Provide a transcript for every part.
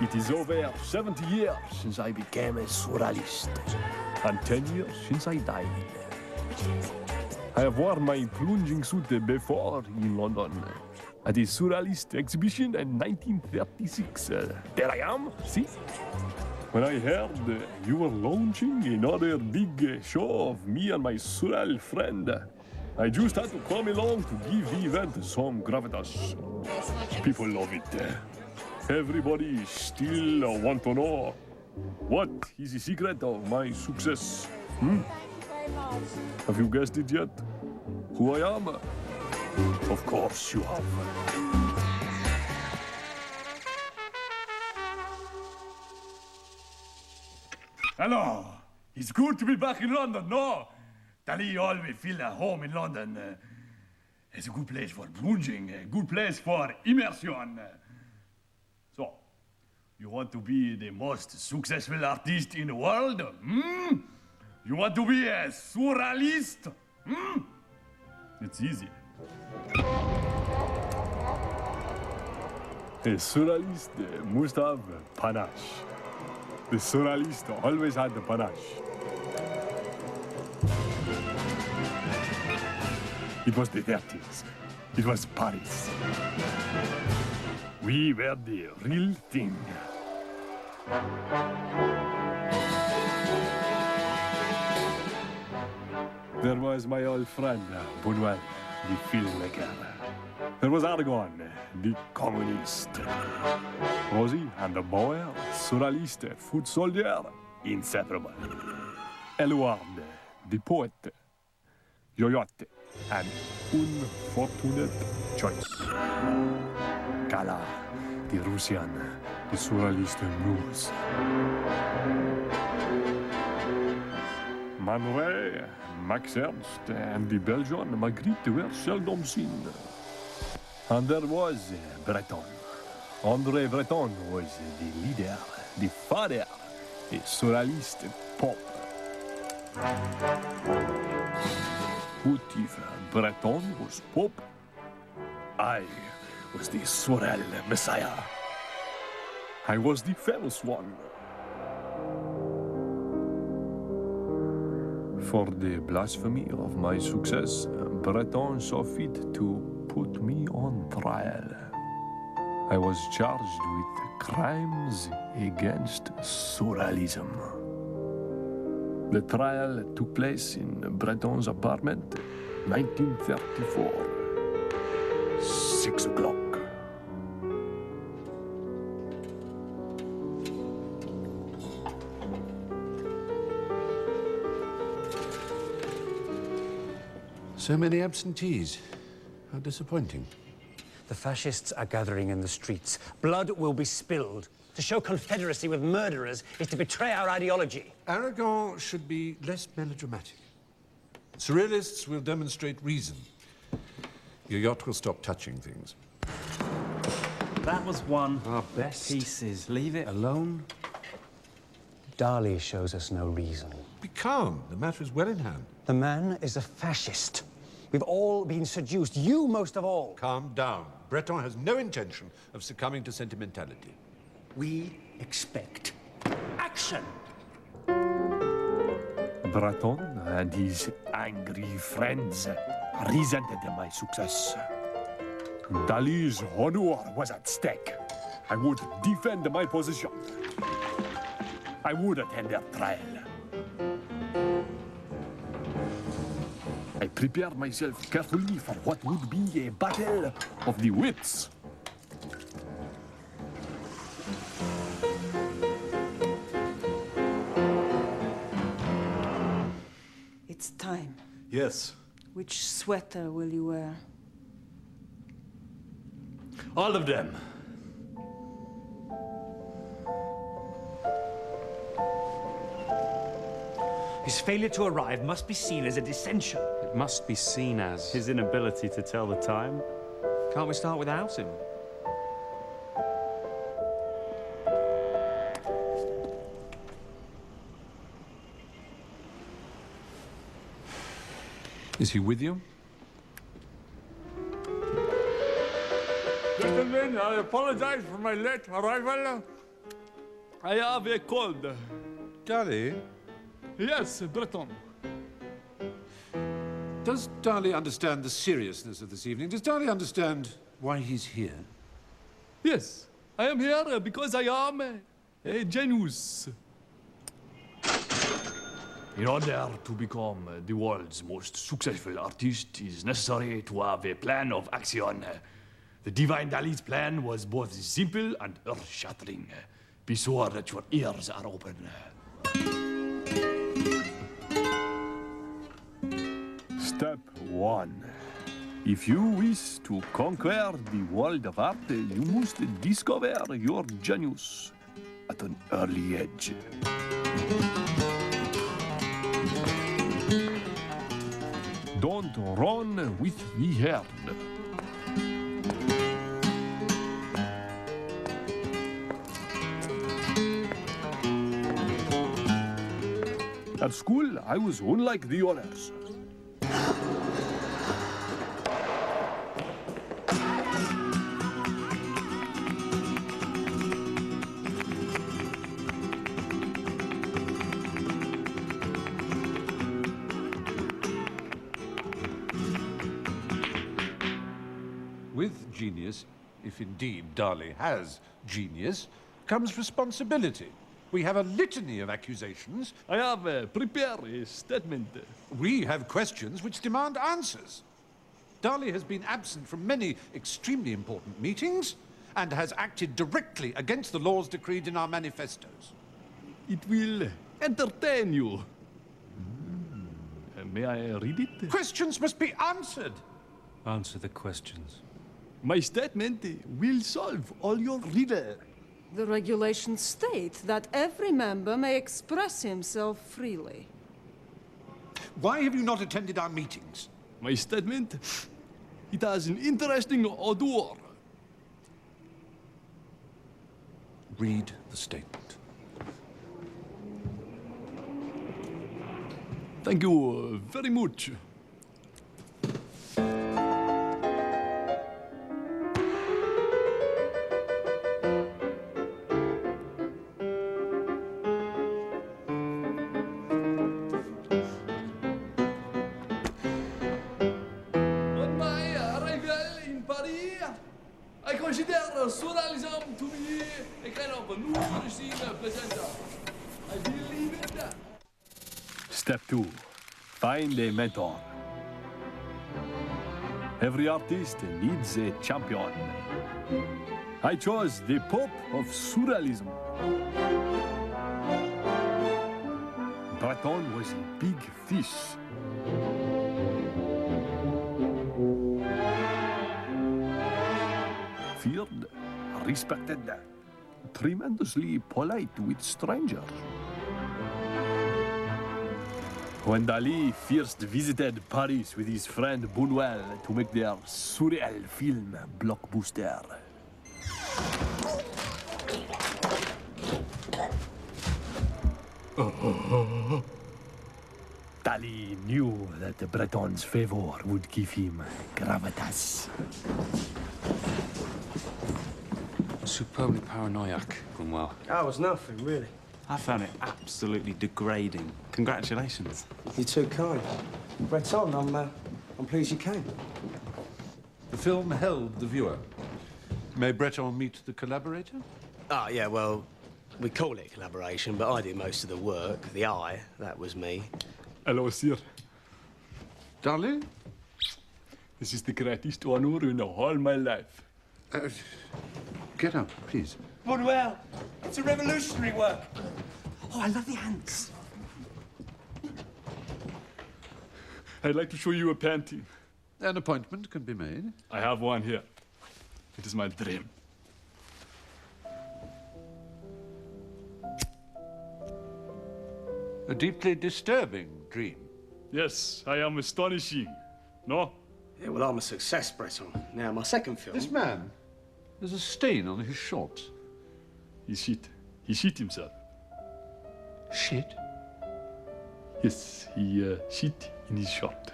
It is over 70 years since I became a surrealist, and 10 years since I died. I have worn my plunging suit before in London at the Surrealist exhibition in 1936. There I am, see? When I heard you were launching another big show of me and my surreal friend, I just had to come along to give the event some gravitas. People love it. Everybody still want to know what is the secret of my success. Have you guessed it yet? Who I am? Of course you have. Hello. It's good to be back in London, no? Dali always feel at home in London. It's a good place for plunging, a good place for immersion. So, you want to be the most successful artist in the world? You want to be a surrealist? It's easy. A surrealist must have panache. The surrealist always had the panache. It was the 30s. It was Paris. We were the real thing. There was my old friend, Buñuel, the filmmaker. There was Aragon, the communist. Rosie and the Bauer, surrealist, foot soldier, inseparable. Eluard, the poet. Yoyote, an unfortunate choice. Kala, the Russian, the surrealist muse. Man Ray, Max Ernst, and the Belgian Magritte were seldom seen. And there was Breton. André Breton was the leader, the father, the surrealist pop. What if Breton was pop? I was the surreal messiah. I was the famous one. For the blasphemy of my success, Breton saw fit to put me on trial. I was charged with crimes against surrealism. The trial took place in Breton's apartment, 1934. 6 o'clock. So many absentees. How disappointing. The fascists are gathering in the streets. Blood will be spilled. To show confederacy with murderers is to betray our ideology. Aragon should be less melodramatic. Surrealists will demonstrate reason. Your yacht will stop touching things. That was one Our best. pieces. Leave it alone. Dali shows us no reason. Be calm. The matter is well in hand. The man is a fascist. We've all been seduced, you most of all. Calm down. Breton has no intention of succumbing to sentimentality. We expect action. Breton and his angry friends resented my success. Dali's honor was at stake. I would defend my position. I would attend their trial. I prepared myself carefully for what would be a battle of the wits. It's time. Yes. Which sweater will you wear? All of them. His failure to arrive must be seen as a dissension. It must be seen as his inability to tell the time. Can't we start without him? Is he with you? Gentlemen, I apologize for my late arrival. I have a cold. Dali, Yes, Breton. does Dali understand the seriousness of this evening? Does Dali understand why he's here? Yes, I am here because I am a genius. In order to become the world's most successful artist, it is necessary to have a plan of action. The divine Dali's plan was both simple and earth-shattering. Be sure that your ears are open. Step 1. If you wish to conquer the world of art, you must discover your genius at an early age. Don't run with the herd. At school, I was unlike the others. With genius, if indeed Dali has genius, comes responsibility. We have a litany of accusations. I have prepared a statement. We have questions which demand answers. Dali has been absent from many extremely important meetings and has acted directly against the laws decreed in our manifestos. It will entertain you. May I read it? Questions must be answered. Answer the questions. My statement will solve all your riddle. The regulations state that every member may express himself freely. Why have you not attended our meetings? My statement, it has an interesting odor. Read the statement. Thank you very much. I consider surrealism to be a kind of new regime presenter. I believe in that. Step 2. Find a mentor. Every artist needs a champion. I chose the Pope of Surrealism. Breton was a big fish. Feared, respected, tremendously polite with strangers. When Dali first visited Paris with his friend Buñuel to make their surreal film blockbuster. Dali knew that Breton's favor would give him gravitas. Superbly paranoiac, Buñuel. That was nothing, really. I found it absolutely degrading. Congratulations. You're too kind. Breton, I'm pleased you came. The film held the viewer. May Breton meet the collaborator? Oh, yeah, well, we call it collaboration, but I did most of the work. The eye, that was me. Hello, sir. Dali? This is the greatest honor in all my life. Get up, please. Buñuel, it's a revolutionary work. Oh, I love the ants. I'd like to show you a painting. An appointment can be made. I have one here. It is my dream. A deeply disturbing dream. Yes, I am astonishing. No? Yeah, well, I'm a success, Breton. Now, my second film... This man, there's a stain on his shorts. He shit. He shit himself. Shit? Yes, he shit in his shirt.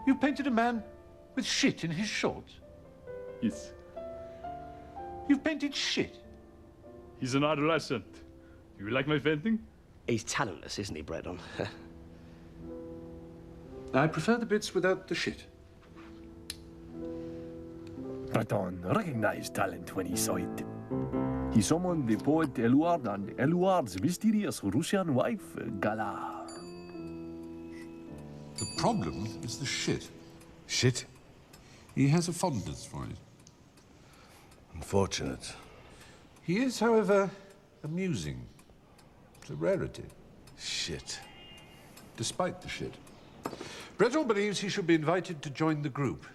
You painted a man with shit in his shorts? Yes. You've painted shit? He's an adolescent. You like my painting? He's talentless, isn't he, Breton? I prefer the bits without the shit. Breton recognized talent when he saw it. He summoned the poet Eluard and Eluard's mysterious Russian wife, Gala. The problem is the shit. Shit? He has a fondness for it. Unfortunate. He is, however, amusing. It's a rarity, Shit. despite the shit. Breton believes he should be invited to join the group.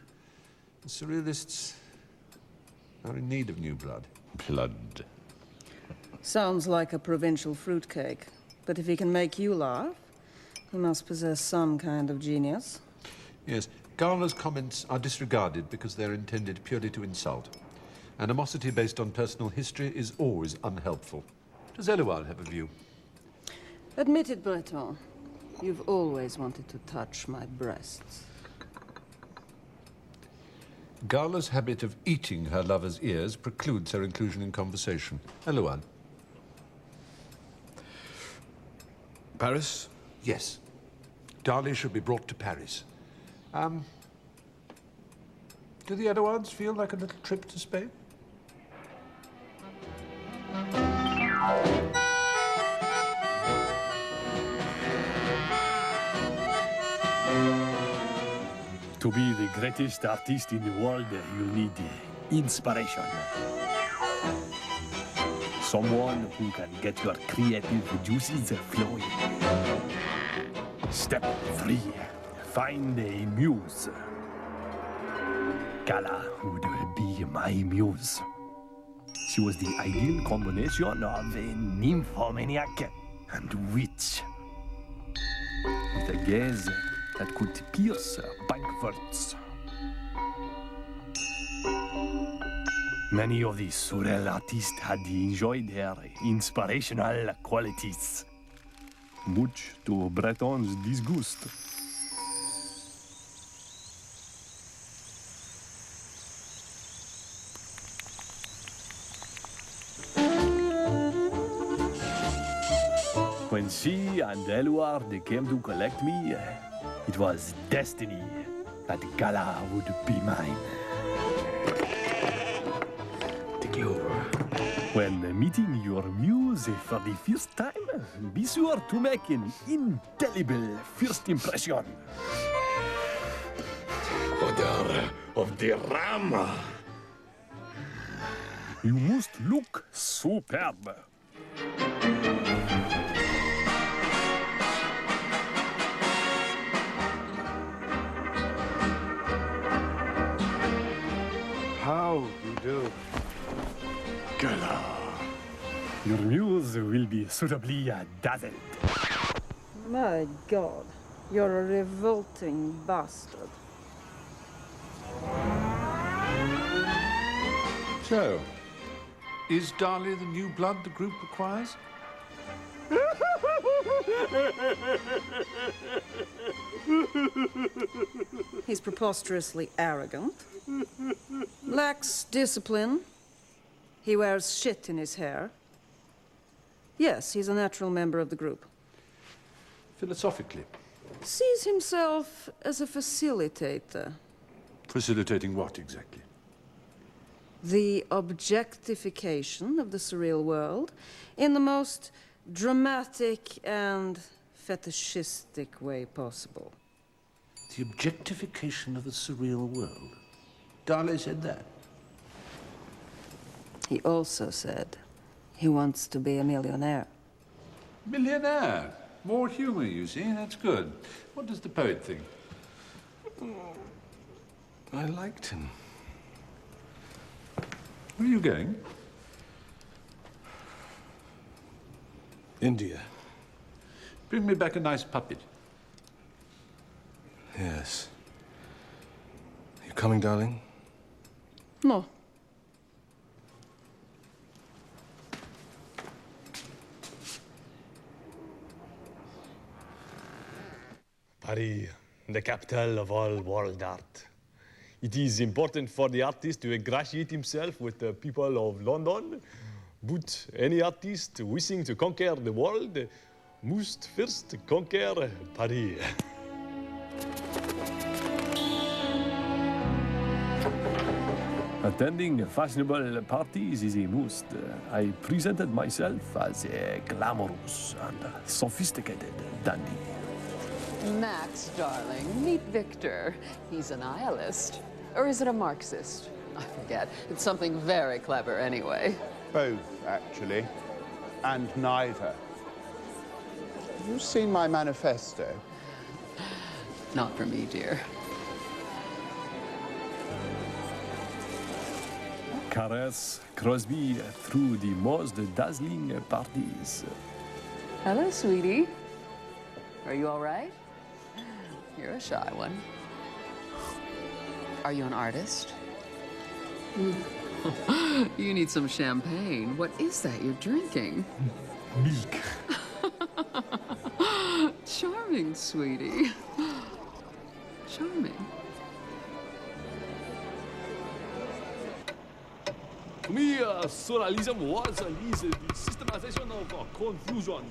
The Surrealists are in need of new blood. Blood. Sounds like a provincial fruitcake. But if he can make you laugh, he must possess some kind of genius. Yes, Gala's comments are disregarded because they're intended purely to insult. Animosity based on personal history is always unhelpful. Does Eluard have a view? Admit it, Breton. You've always wanted to touch my breasts. Gala's habit of eating her lover's ears precludes her inclusion in conversation. Eluard? Paris? Yes. Dali should be brought to Paris. Do the Eluards feel like a little trip to Spain? To be the greatest artist in the world, you need inspiration. Someone who can get your creative juices flowing. Step 3. Find a muse. Gala would be my muse. She was the ideal combination of a nymphomaniac and witch. With a gaze that could pierce backwards. Many of the surreal artists had enjoyed her inspirational qualities, much to Breton's disgust. When she and Eluard came to collect me, it was destiny that Gala would be mine. Take you over. When meeting your muse for the first time, be sure to make an indelible first impression. Odor of the ram. You must look superb. How you do? Gala. Your muse will be suitably dazzled. My God, you're a revolting bastard. So, is Dali the new blood the group requires? He's preposterously arrogant, lacks discipline, he wears shit in his hair. Yes, he's a natural member of the group. Philosophically. Sees himself as a facilitator. Facilitating what exactly? The objectification of the surreal world in the most dramatic and fetishistic way possible. The objectification of the surreal world. Dali said that. He also said he wants to be a millionaire. Millionaire. More humor, you see. That's good. What does the poet think? I liked him. Where are you going? India. Bring me back a nice puppet. Yes. You coming, darling? No. Paris, the capital of all world art. It is important for the artist to ingratiate himself with the people of London, But any artist wishing to conquer the world must first conquer Paris. Attending fashionable parties is a must. I presented myself as a glamorous and sophisticated dandy. Max, darling, meet Victor. He's a nihilist. Or is it a Marxist? I forget. It's something very clever anyway. Both, actually. And neither. Have you seen my manifesto? Not for me, dear. Caress Crosby through the most dazzling parties. Hello, sweetie. Are you all right? You're a shy one. Are you an artist? You need some champagne. What is that you're drinking? Milk. Charming, sweetie. Charming. To me, surrealism was and is the systematization of confusion.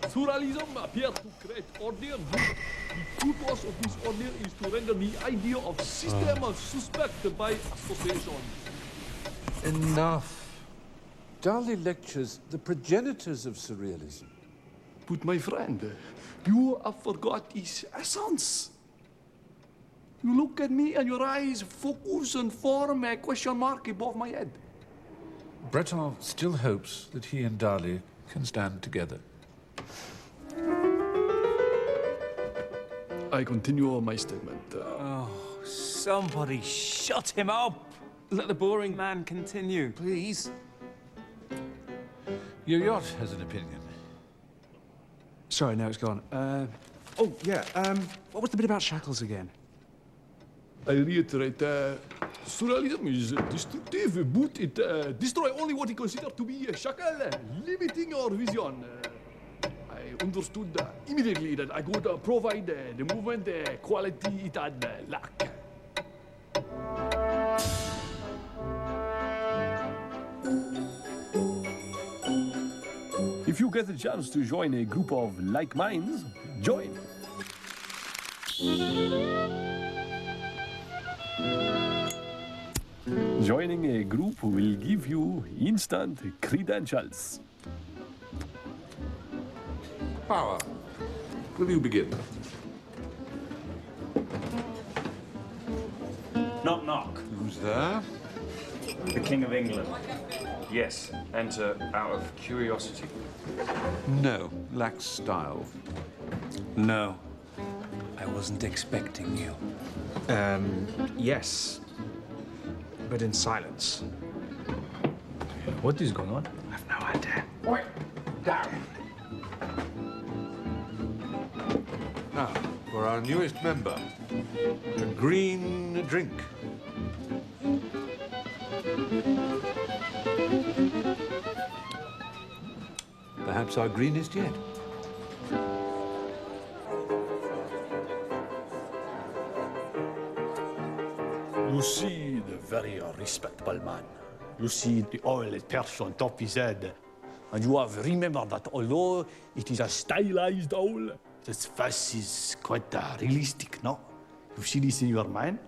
Surrealism appears to create order. The purpose of this order is to render the idea of system suspect by association. Enough. Dali lectures the progenitors of surrealism. But my friend, you have forgot its essence. You look at me and your eyes focus and form a question mark above my head. Breton still hopes that he and Dali can stand together. I continue my statement. Oh, somebody shut him up! Let the boring man continue, please. Your yacht has an opinion. Sorry, no, it's gone. Oh, yeah, what was the bit about shackles again? I reiterate, surrealism is destructive, but it destroys only what it considers to be a shackle, limiting your vision. I understood immediately that I could provide the movement quality it had lacked. If you get a chance to join a group of like minds, join. Joining a group will give you instant credentials. Power, will you begin? Knock, knock. Who's there? The King of England. Yes, enter out of curiosity. No, lacks style. No, I wasn't expecting you. Yes. But in silence. What is going on? I've no idea. Wait, down. Now, for our newest member, a green drink. Perhaps our greenest yet. You see the very respectable man. You see the old person on top his head. And you have remembered that although it is a stylized owl, this face is quite realistic, no? You see this in your mind?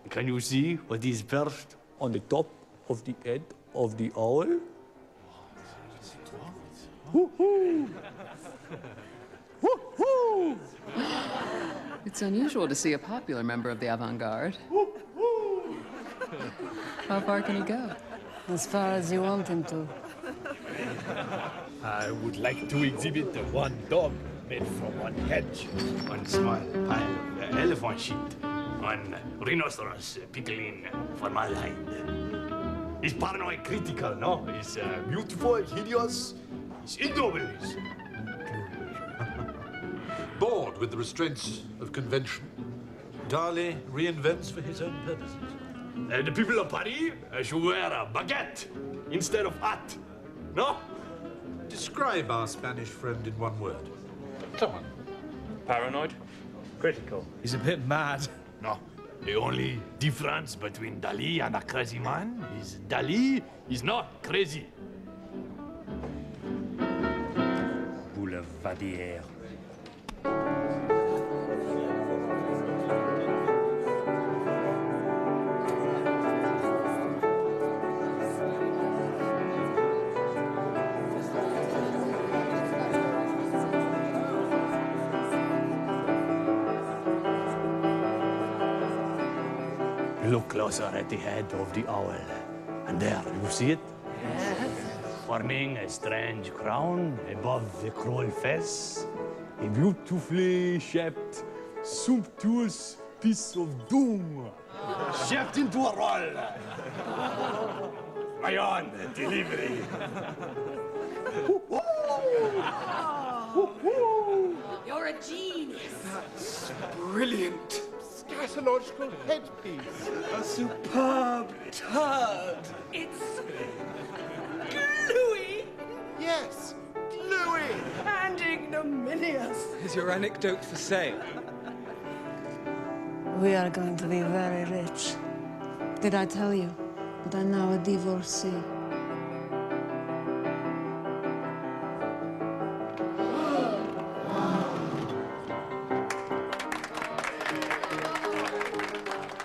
Can you see what is perched on the top of the head of the owl? Woo-hoo! Woo-hoo! It's unusual to see a popular member of the avant-garde. How far can he go? As far as you want him to. I would like to exhibit one dog made from one hedge, one small pile of elephant shit, one rhinoceros pickling formaldehyde. It's paranoid critical, no? It's beautiful, hideous, it's ignoble. Bored with the restraints of convention, Dali reinvents for his own purposes. The people of Paris should wear a baguette instead of hat, no? Describe our Spanish friend in one word. Come on. Paranoid? Critical. He's a bit mad. No, The only difference between Dali and a crazy man is Dali is not crazy. Boulevadière. Look closer at the head of the owl. And there, you see it? Yes. Forming a strange crown above the cruel face. A beautifully shaped, sumptuous piece of doom. Shaped into a roll. My own delivery. You're a genius. That's brilliant. Scatological headpiece. A superb turd. It's gluey. Yes, gluey. And ignominious. Is your anecdote for sale? We are going to be very rich. Did I tell you that I'm now a divorcee?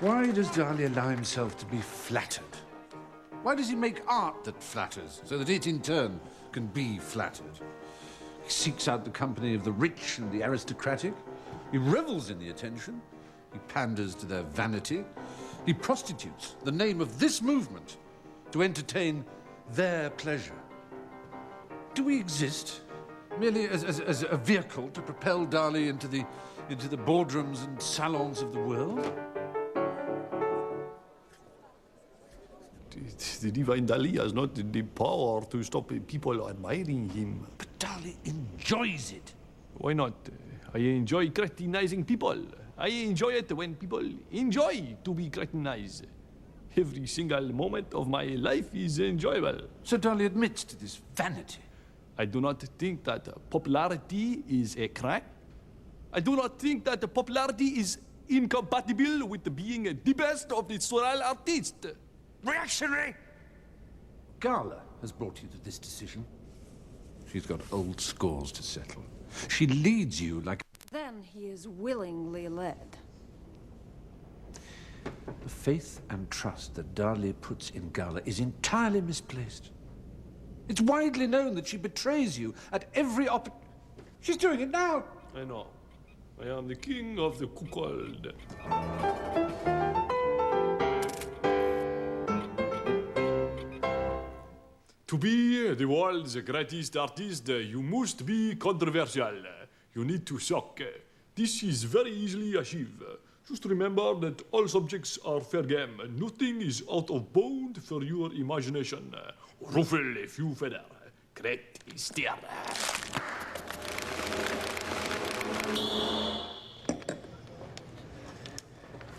Why does Dali allow himself to be flattered? Why does he make art that flatters, so that it in turn can be flattered? He seeks out the company of the rich and the aristocratic. He revels in the attention. He panders to their vanity. He prostitutes the name of this movement to entertain their pleasure. Do we exist merely as a vehicle to propel Dali into the boardrooms and salons of the world? The divine Dali has not the power to stop people admiring him. But Dali enjoys it. Why not? I enjoy cretinizing people. I enjoy it when people enjoy to be cretinized. Every single moment of my life is enjoyable. So Dali admits to this vanity. I do not think that popularity is a crime. I do not think that popularity is incompatible with being the best of the surreal artists. Reactionary! Gala has brought you to this decision. She's got old scores to settle. She leads you like... Then he is willingly led. The faith and trust that Dali puts in Gala is entirely misplaced. It's widely known that she betrays you at every She's doing it now! I know. I am the king of the cuckold. To be the world's greatest artist, you must be controversial. You need to suck. This is very easily achieved. Just remember that all subjects are fair game. Nothing is out of bound for your imagination. Ruffle a few feathers. Great steer.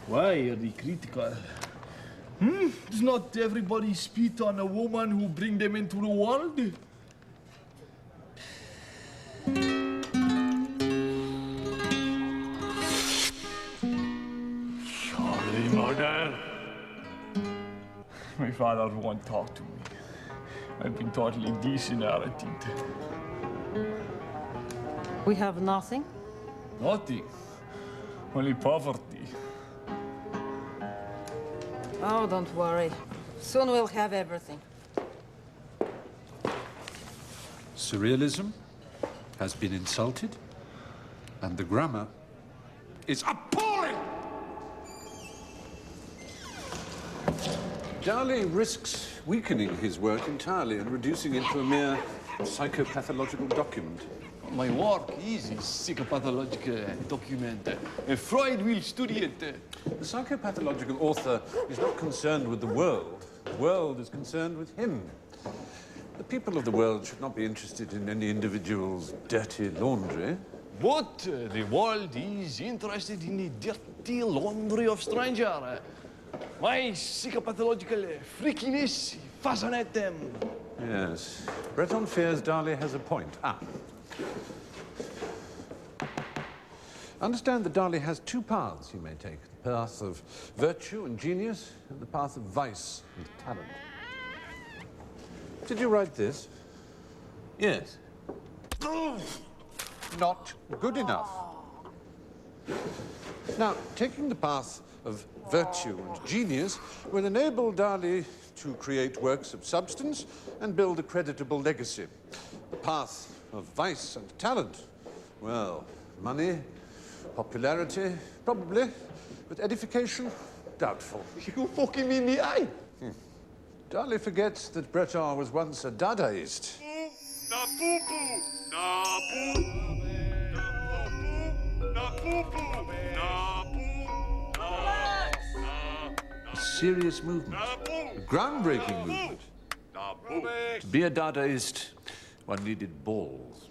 Why are they critical? Does not everybody spit on a woman who bring them into the world? Surely, mother. My father won't talk to me. I've been totally disinherited. We have nothing? Nothing. Only poverty. Oh, don't worry. Soon we'll have everything. Surrealism has been insulted, and the grammar is appalling! Dali risks weakening his work entirely and reducing it to a mere psychopathological document. My work is a psychopathological document. Freud will study it. The psychopathological author is not concerned with the world. The world is concerned with him. The people of the world should not be interested in any individual's dirty laundry. But the world is interested in the dirty laundry of stranger. My psychopathological freakiness fascinates them. Yes. Breton fears Dali has a point. Understand that Dali has two paths he may take. The path of virtue and genius, and the path of vice and talent. Did you write this? Yes. Not good enough. Now, taking the path of virtue and genius will enable Dali to create works of substance and build a creditable legacy. The path of vice and talent, well, money, popularity, probably, but edification, doubtful. You fucking mean the eye? Dali forgets that Breton was once a Dadaist. Na poo-poo, na poo, na poo-poo, na poo, A serious movement, a groundbreaking movement. To be a Dadaist, one needed balls.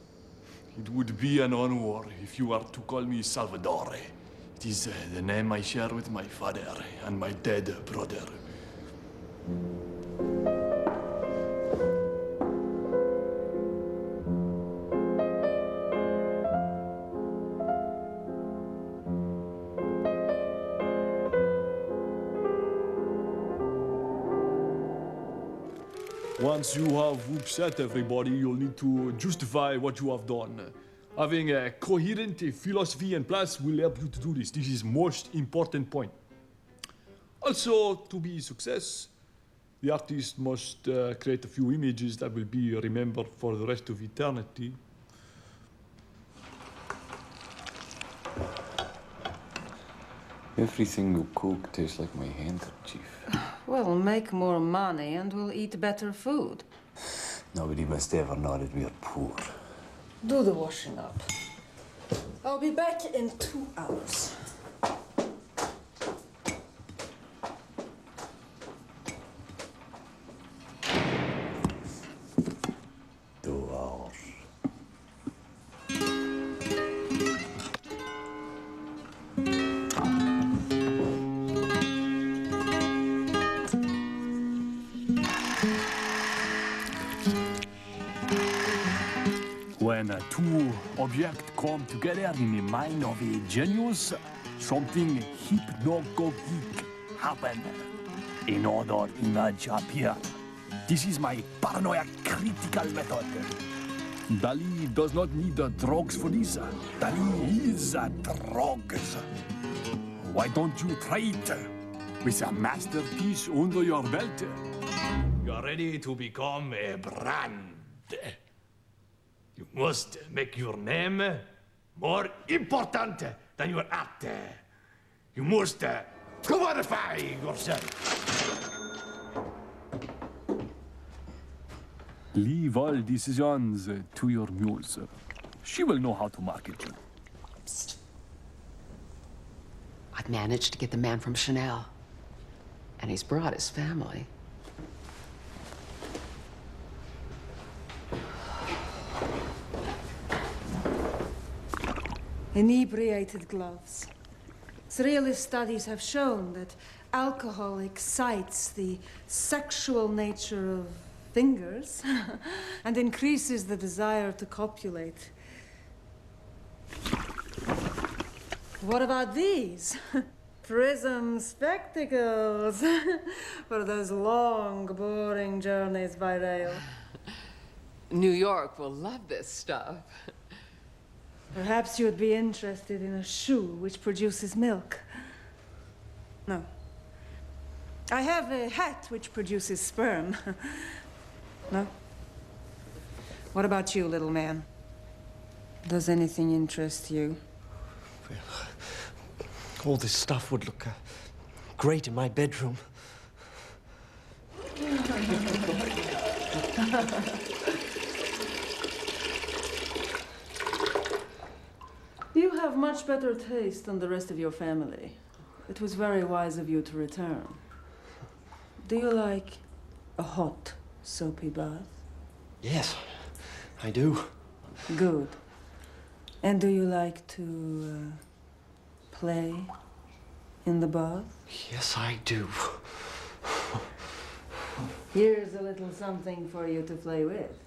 It would be an honor if you were to call me Salvador. It is the name I share with my father and my dead brother. Once you have upset everybody, you'll need to justify what you have done. Having a coherent philosophy and place will help you to do this. This is most important point. Also, to be a success, the artist must create a few images that will be remembered for the rest of eternity. Everything you cook tastes like my handkerchief. We'll make more money and we'll eat better food. Nobody must ever know that we are poor. Do the washing up. I'll be back in 2 hours. When two objects come together in the mind of a genius, something hypnagogic happens. Another image appears. This is my paranoia critical method. Dali does not need drugs for this. Dali is drugs. Why don't you try it? With a masterpiece under your belt, you are ready to become a brand. You must make your name more important than your art. You must commodify yourself. Leave all decisions to your muse. She will know how to market you. Psst. I've managed to get the man from Chanel, and he's brought his family. Inebriated gloves. Surrealist studies have shown that alcohol excites the sexual nature of fingers and increases the desire to copulate. What about these? Prism spectacles for those long, boring journeys by rail. New York will love this stuff. Perhaps you would be interested in a shoe which produces milk. No. I have a hat which produces sperm. No? What about you, little man? Does anything interest you? All this stuff would look great in my bedroom. You have much better taste than the rest of your family. It was very wise of you to return. Do you like a hot, soapy bath? Yes, I do. Good. And do you like to play in the bath? Yes, I do. Here's a little something for you to play with.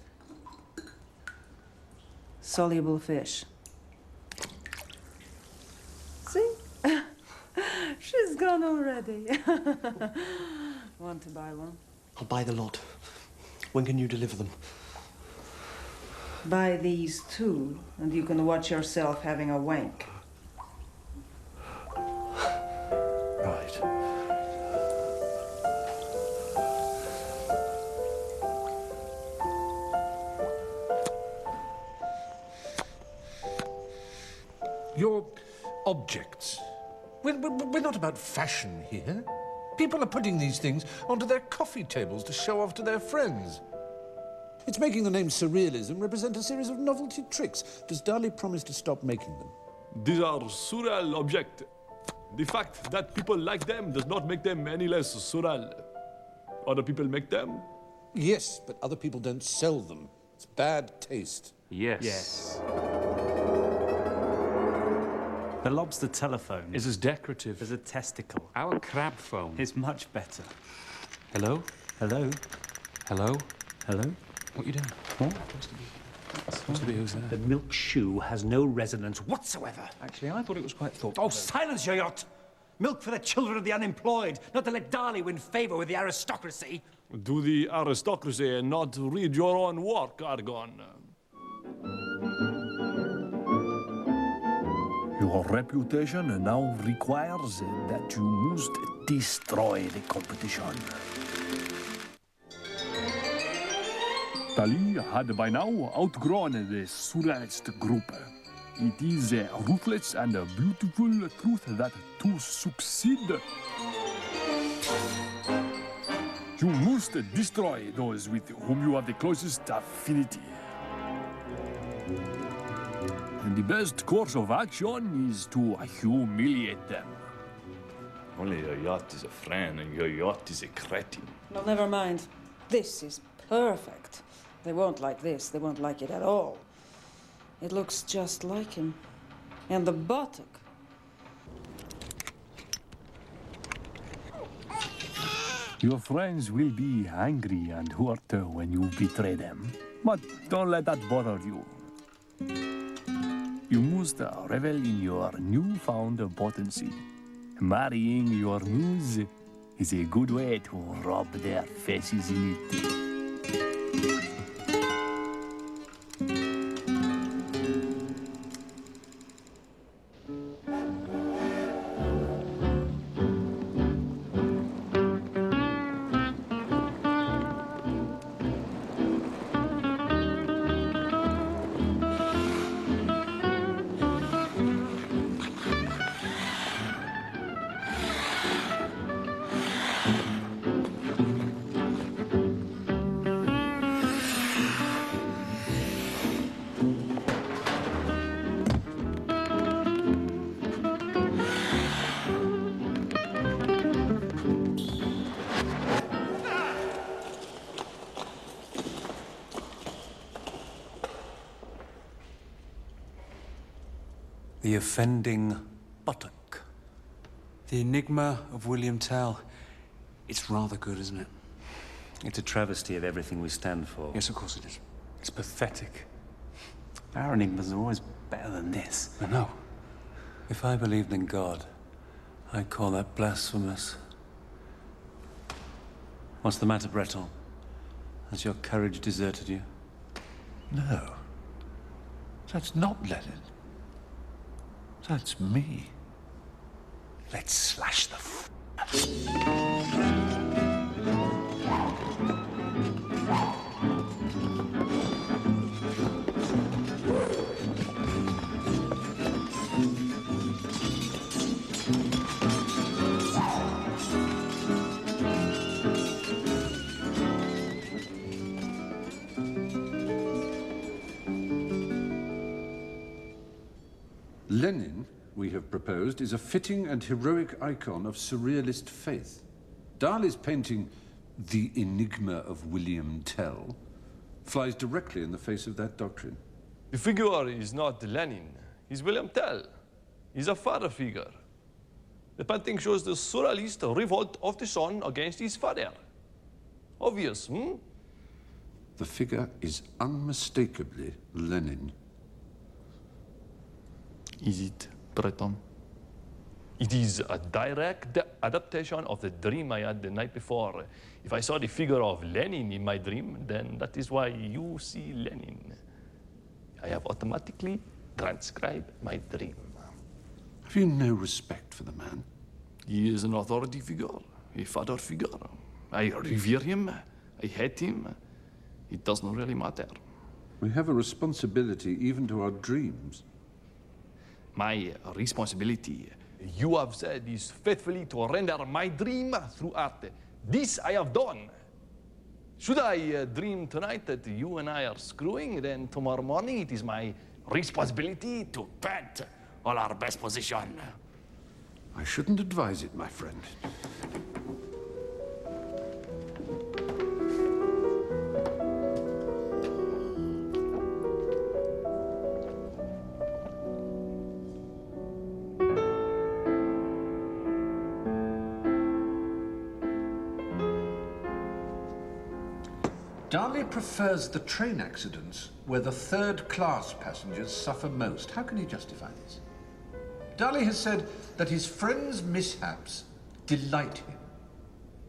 Soluble fish. is gone already. Want to buy one? I'll buy the lot. When can you deliver them? Buy these two, and you can watch yourself having a wank. Right. Your objects. We're not about fashion here. People are putting these things onto their coffee tables to show off to their friends. It's making the name Surrealism represent a series of novelty tricks. Does Dali promise to stop making them? These are surreal objects. The fact that people like them does not make them any less surreal. Other people make them? Yes, but other people don't sell them. It's bad taste. Yes. The lobster telephone Is as decorative as a testicle. Our crab phone Is much better. Hello? Hello? Hello? Hello? What are you doing? What? Supposed to be who's there? The milk shoe has no resonance whatsoever. Actually, I thought it was quite thoughtful. Oh, silence your yacht! Milk for the children of the unemployed, not to let Dali win favour with the aristocracy. Do the aristocracy not read your own work, Argon? Your reputation now requires that you must destroy the competition. Dali had by now outgrown the surrealist group. It is a ruthless and a beautiful truth that to succeed, you must destroy those with whom you have the closest affinity. And the best course of action is to humiliate them. Only your yacht is a friend and your yacht is a cretin. No, never mind. This is perfect. They won't like this. They won't like it at all. It looks just like him. And the buttock. Your friends will be angry and hurt when you betray them. But don't let that bother you. You must revel in your newfound potency. Marrying your muse is a good way to rub their faces in it. The offending buttock. The Enigma of William Tell. It's rather good, isn't it? It's a travesty of everything we stand for. Yes, of course it is. It's pathetic. Our enigmas are always better than this. I know. If I believed in God, I'd call that blasphemous. What's the matter, Breton? Has your courage deserted you? No. That's not Lenin. That's me. Let's slash the Lenin, we have proposed, is a fitting and heroic icon of surrealist faith. Dali's painting, The Enigma of William Tell, flies directly in the face of that doctrine. The figure is not Lenin, he's William Tell. He's a father figure. The painting shows the surrealist revolt of the son against his father. Obvious, The figure is unmistakably Lenin. Is it Breton? It is a direct adaptation of the dream I had the night before. If I saw the figure of Lenin in my dream, then that is why you see Lenin. I have automatically transcribed my dream. Have you no respect for the man? He is an authority figure, a father figure. I revere him, I hate him. It doesn't really matter. We have a responsibility even to our dreams. My responsibility, you have said, is faithfully to render my dream through art. This I have done. Should I dream tonight that you and I are screwing, then tomorrow morning it is my responsibility to paint all our best position. I shouldn't advise it, my friend. Dali prefers the train accidents where the third-class passengers suffer most. How can he justify this? Dali has said that his friends' mishaps delight him.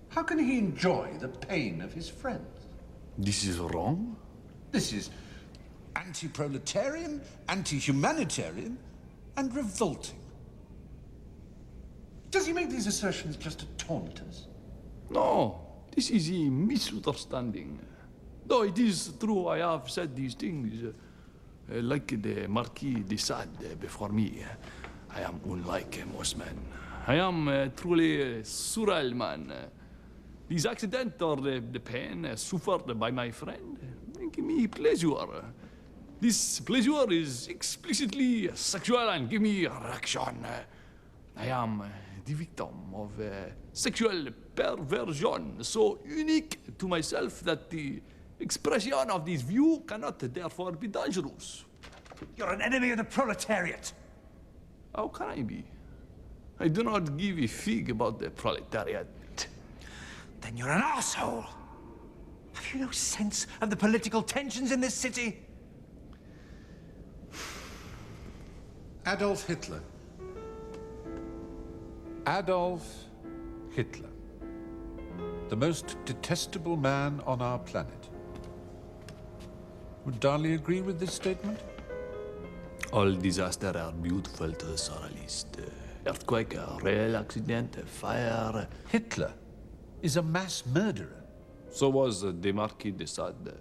How can he enjoy the pain of his friends? This is wrong? This is anti-proletarian, anti-humanitarian, and revolting. Does he make these assertions just to taunt us? No, this is a misunderstanding. Though it is true I have said these things, like the Marquis de Sade before me, I am unlike most men. I am truly a surreal man. These accidents or the pain suffered by my friend give me pleasure. This pleasure is explicitly sexual and give me erection. I am the victim of sexual perversion, so unique to myself that the expression of this view cannot therefore be dangerous. You're an enemy of the proletariat. How can I be? I do not give a fig about the proletariat. Then you're an asshole. Have you no sense of the political tensions in this city? Adolf Hitler. Adolf Hitler. The most detestable man on our planet. Would Dali agree with this statement? All disasters are beautiful to the surrealist. Earthquake, rail accident, fire. Hitler is a mass murderer. So was the Marquis de Sade.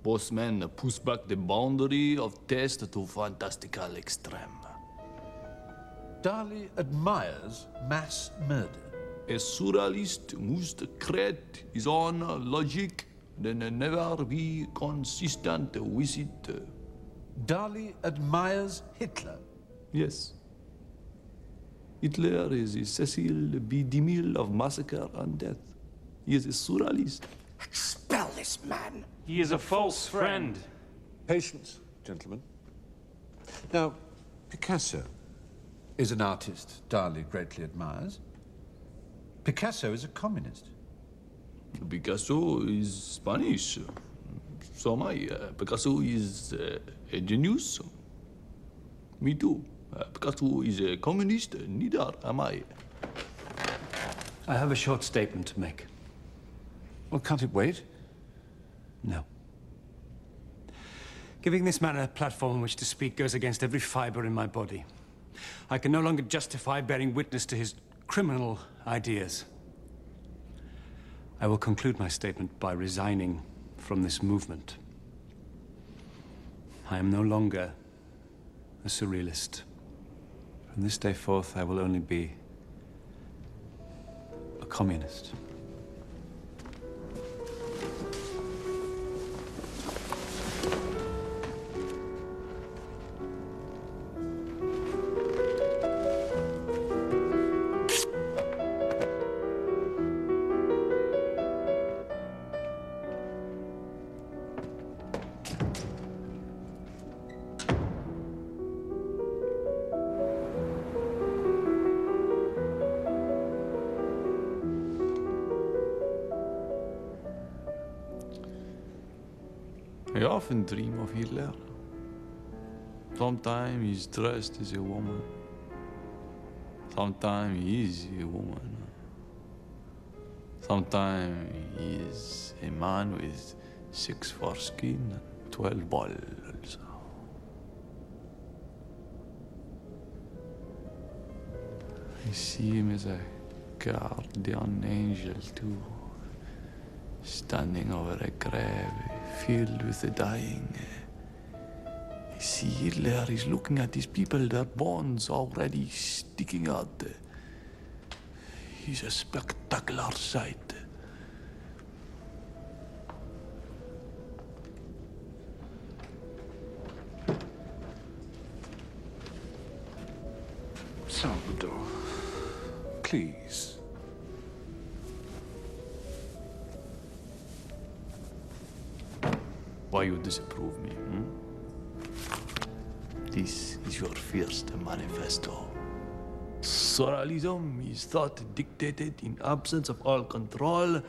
Both men push back the boundary of taste to fantastical extreme. Dali admires mass murder. A surrealist must create his own logic, then never be consistent with it. Dali admires Hitler? Yes. Hitler is a Cecil B. DeMille of massacre and death. He is a surrealist. Expel this man! He is a false friend. Patience, gentlemen. Now, Picasso is an artist Dali greatly admires. Picasso is a communist. Picasso is Spanish. So am I. Picasso is a genius. Me too. Picasso is a communist. Neither am I. I have a short statement to make. Well, can't it wait? No. Giving this man a platform on which to speak goes against every fibre in my body. I can no longer justify bearing witness to his criminal ideas. I will conclude my statement by resigning from this movement. I am no longer a surrealist. From this day forth, I will only be a communist. I often dream of Hitler. Sometimes he's dressed as a woman. Sometimes he is a woman. Sometimes he is a man with 6 foreskin and 12 balls. I see him as a guardian angel too, standing over a grave filled with the dying. I see Hitler is looking at these people, their bones already sticking out. He's a spectacular sight. Salvador, please. Why you disapprove me, This is your first manifesto. Surrealism is thought dictated in absence of all control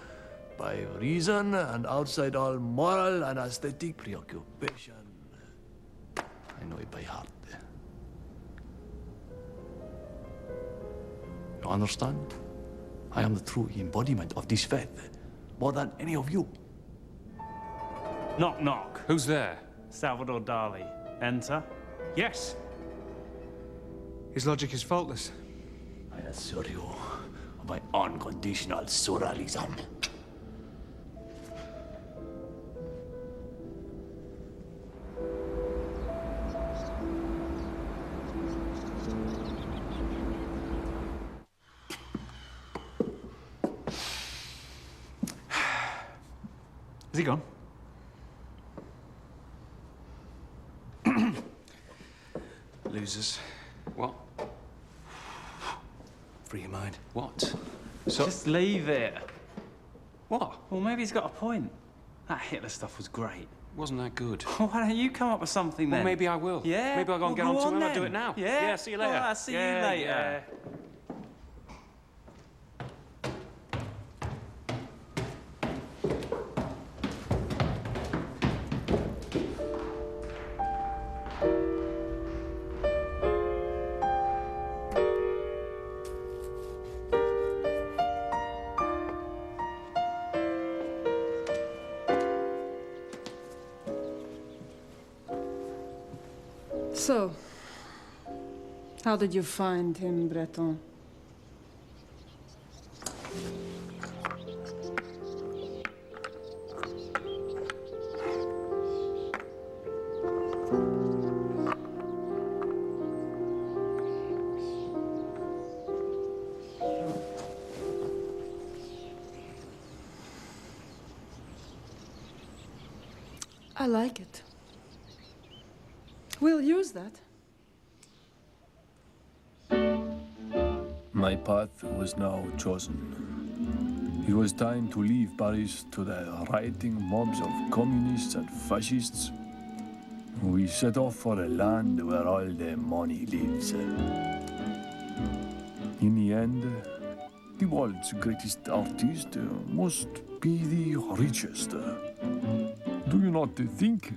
by reason and outside all moral and aesthetic preoccupation. I know it by heart. You understand? I am the true embodiment of this faith, more than any of you. Knock, knock. Who's there? Salvador Dali. Enter. Yes. His logic is faultless. I assure you of my unconditional surrealism. Is he gone? Losers. What? Free your mind. What? Just leave it. What? Well, maybe he's got a point. That Hitler stuff was great. Wasn't that good? Why don't you come up with something then? Well, maybe I will. Yeah? Maybe I'll go and get on to it and I'll do then. it now. Yeah? Yeah, see you later. Well, I'll see you later. Yeah. So, how did you find him, Breton? I like it. We'll use that. My path was now chosen. It was time to leave Paris to the rioting mobs of communists and fascists. We set off for a land where all the money lives. In the end, the world's greatest artist must be the richest. Do you not think?